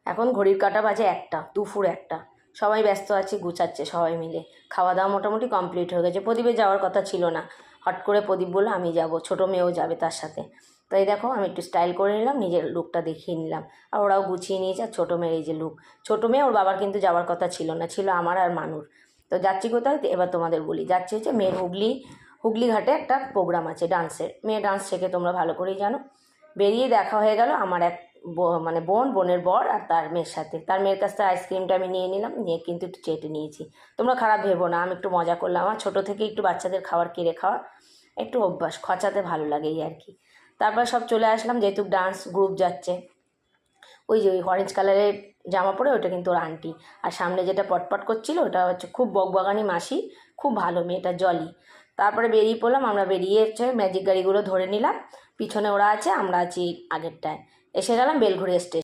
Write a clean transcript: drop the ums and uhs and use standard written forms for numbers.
এখন ঘড়ির কাঁটা বাজে 1টা, দুপুর 1টা। সবাই ব্যস্ত আছে, গুছাচ্ছে সবাই মিলে। খাওয়া দাওয়া মোটামুটি কমপ্লিট হয়ে গেছে। প্রদীপের যাওয়ার কথা ছিল না, হট করে প্রদীপ বললো আমি যাব, ছোটো মেয়েও যাবে তার সাথে। তো এই দেখো আমি একটু স্টাইল করে নিলাম, নিজের লুকটা দেখিয়ে নিলাম, আর ওরাও গুছিয়ে নিয়েছে। আর ছোটো মেয়ের এই যে লুক, ছোটো মেয়ে ওর বাবার কিন্তু যাওয়ার কথা ছিল না, ছিল আমার আর মানুর। তো যাচ্ছি কোথায় এবার তোমাদের বলি। যাচ্ছি হচ্ছে মেয়ের হুগলি ঘাটে একটা প্রোগ্রাম আছে ডান্সের। মেয়ে ডান্স শেখে, তোমরা ভালো করেই জানো। বেরিয়ে দেখা হয়ে গেল আমার এক মানে বোনের বর আর তার মেয়ের সাথে। তার মেয়ের কাছ থেকে আইসক্রিমটা আমি নিয়ে নিলাম, নিয়ে কিন্তু একটু চেটে নিয়েছি। তোমরা খারাপ ভেবো না, আমি একটু মজা করলাম। আমার ছোটো থেকে একটু বাচ্চাদের খাবার কেড়ে খাওয়া একটু অভ্যাস, খচাতে ভালো লাগে এই আর কি। তারপর সব চলে আসলাম, যেহেতু ডান্স গ্রুপ যাচ্ছে। ওই যে ওই অরেঞ্জ কালারের জামা পরে ওটা কিন্তু ওর আন্টি, আর সামনে যেটা পটপট করছিল ওটা হচ্ছে খুব বকবগানি মাসি, খুব ভালো মেয়েটা, জলি। তারপরে বেরিয়ে পড়লাম আমরা, বেরিয়ে হচ্ছে ম্যাজিক গাড়িগুলো ধরে নিলাম, পিছনে ওরা আছে, আমরা আছি আগেরটায়। এসে গেলাম বেলঘড়িয়া স্টেশন।